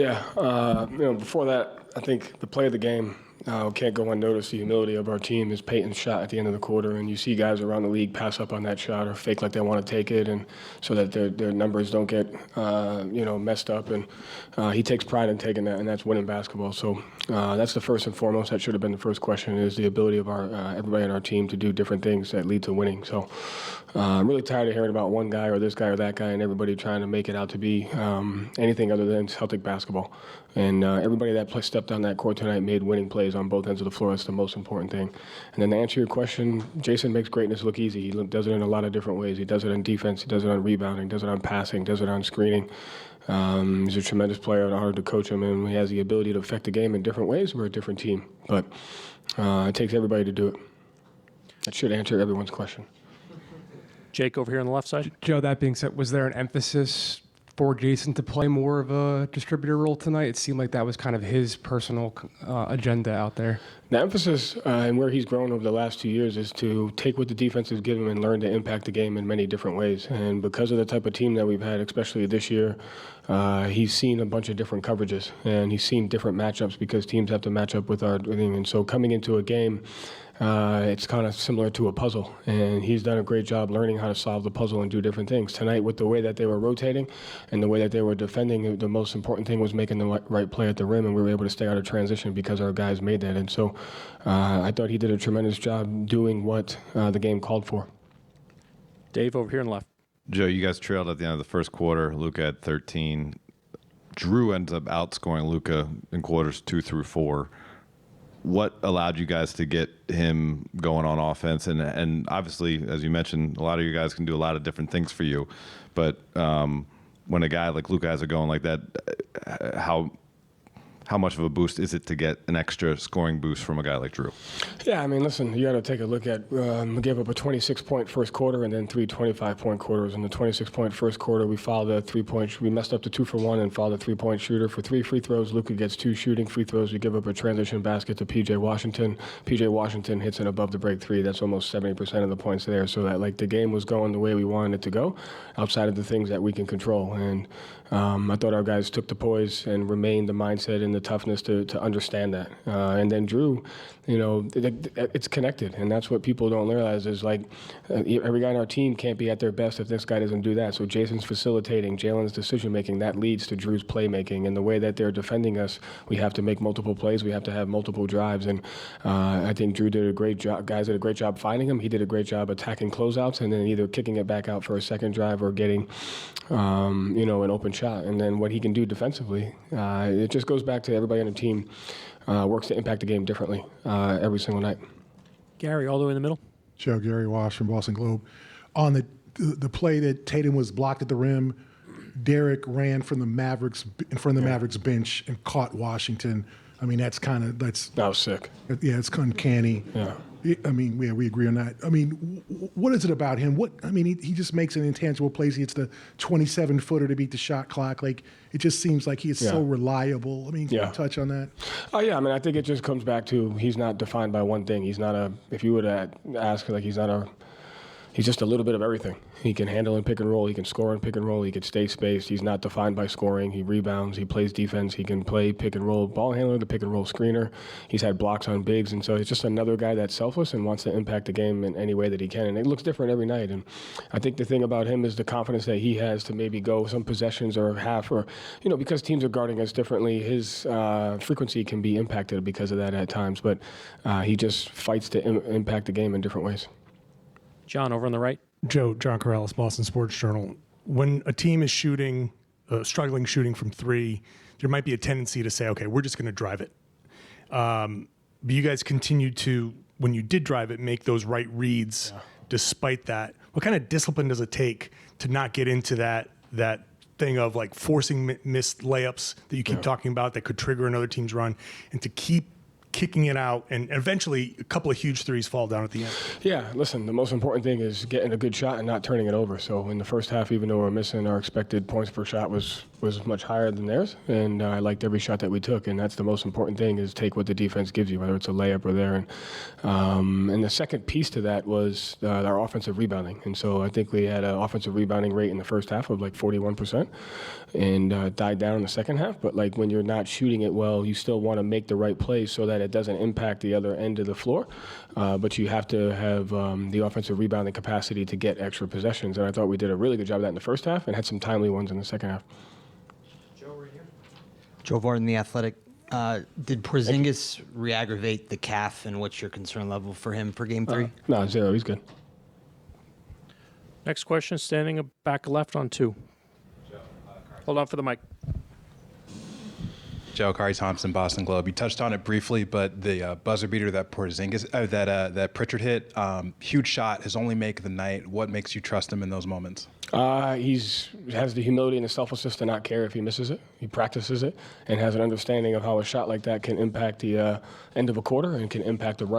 Yeah, before that, I think the play of the game can't go unnoticed. The humility of our team is Peyton's shot at the end of the quarter, and you see guys around the league pass up on that shot or fake like they want to take it, and so that their numbers don't get messed up. And he takes pride in taking that, and that's winning basketball. So that's the first and foremost. That should have been the first question: is the ability of our everybody on our team to do different things that lead to winning. So I'm really tired of hearing about one guy or this guy or that guy, and everybody trying to make it out to be anything other than Celtic basketball. And everybody that stepped on that court tonight made winning plays on both ends of the floor. That's the most important thing. And then to answer your question, Jason makes greatness look easy. He does it in a lot of different ways. He does it on defense. He does it on rebounding. Does it on passing. Does it on screening. He's a tremendous player. It's hard to coach him, and he has the ability to affect the game in different ways. We're a different team. But it takes everybody to do it. That should answer everyone's question. Jake over here on the left side. Joe, that being said, was there an emphasis for Jason to play more of a distributor role tonight? It seemed like that was kind of his personal agenda out there. The emphasis and where he's grown over the last 2 years is to take what the defense has given him and learn to impact the game in many different ways. And because of the type of team that we've had, especially this year, he's seen a bunch of different coverages, and he's seen different matchups because teams have to match up with our team. And so coming into a game, it's kind of similar to a puzzle, and he's done a great job learning how to solve the puzzle and do different things. Tonight, with the way that they were rotating and the way that they were defending, the most important thing was making the right play at the rim, and we were able to stay out of transition because our guys made that. And so I thought he did a tremendous job doing what the game called for. Dave over here on the left. Joe, you guys trailed at the end of the first quarter. Luka had 13. Drew ends up outscoring Luka in quarters 2 through 4. What allowed you guys to get him going on offense? And obviously, as you mentioned, a lot of you guys can do a lot of different things for you. But when a guy like Luka has it going like that, how much of a boost is it to get an extra scoring boost from a guy like Drew? Yeah, I mean, listen, you got to take a look at, we gave up a 26-point first quarter and then 3 25-point quarters. In the 26-point first quarter, we fouled a 3-point, we messed up the 2 for 1 and fouled a 3-point shooter. For 3 free throws, Luka gets 2 shooting free throws. We give up a transition basket to P.J. Washington. P.J. Washington hits an above the break 3. That's almost 70% of the points there. So that, like, the game was going the way we wanted it to go, outside of the things that we can control. And I thought our guys took the poise and remained the mindset and the toughness to understand that. And then Drew, it's connected, and that's what people don't realize is, like, every guy on our team can't be at their best if this guy doesn't do that. So Jason's facilitating, Jalen's decision-making, that leads to Drew's playmaking. And the way that they're defending us, we have to make multiple plays, we have to have multiple drives. And I think Drew did a great job. Guys did a great job finding him. He did a great job attacking closeouts and then either kicking it back out for a second drive or getting, an open shot. And then what he can do defensively, it just goes back to everybody on the team works to impact the game differently every single night. Gary, all the way in the middle. Joe, Gary Wash from Boston Globe. On the play that Tatum was blocked at the rim, Derek ran from the Mavericks in front of the Mavericks bench and caught Washington. I mean, that was sick. Yeah, it's uncanny. Yeah. I mean, we agree on that. I mean, what is it about him? He just makes an intangible plays. He hits the 27-footer to beat the shot clock. Like, it just seems like he is so reliable. I mean, can you touch on that? Oh, yeah. I mean, I think it just comes back to he's not defined by one thing. He's not if you were to ask, like, he's just a little bit of everything. He can handle and pick and roll. He can score and pick and roll. He can stay spaced. He's not defined by scoring. He rebounds. He plays defense. He can play pick and roll ball handler, the pick and roll screener. He's had blocks on bigs. And so he's just another guy that's selfless and wants to impact the game in any way that he can. And it looks different every night. And I think the thing about him is the confidence that he has to maybe go some possessions or half or, because teams are guarding us differently, his frequency can be impacted because of that at times. But he just fights to impact the game in different ways. John, over on the right. Joe, John Corrales, Boston Sports Journal. When a team is struggling shooting from 3, there might be a tendency to say, okay, we're just going to drive it. But you guys continued to, when you did drive it, make those right reads despite that. What kind of discipline does it take to not get into that thing of, like, forcing missed layups that you keep talking about that could trigger another team's run, and to keep kicking it out, and eventually a couple of huge threes fall down at the end? Yeah, listen, the most important thing is getting a good shot and not turning it over. So in the first half, even though we're missing, our expected points per shot was was much higher than theirs, and I liked every shot that we took, and that's the most important thing, is take what the defense gives you, whether it's a layup or there. And the second piece to that was our offensive rebounding, and so I think we had an offensive rebounding rate in the first half of like 41%, and died down in the second half. But like when you're not shooting it well, you still want to make the right plays so that it doesn't impact the other end of the floor, but you have to have the offensive rebounding capacity to get extra possessions, and I thought we did a really good job of that in the first half and had some timely ones in the second half. Joe Varden, The Athletic. Did Porzingis re-aggravate the calf, and what's your concern level for him for Game 3? No, 0. He's good. Next question, standing back left on 2. Hold on for the mic. Joe, Kari Thompson, Boston Globe. You touched on it briefly, but the buzzer beater that Porzingis, that Pritchard hit, huge shot, his only make of the night. What makes you trust him in those moments? He has the humility and the selflessness to not care if he misses it. He practices it and has an understanding of how a shot like that can impact the end of a quarter and can impact the run.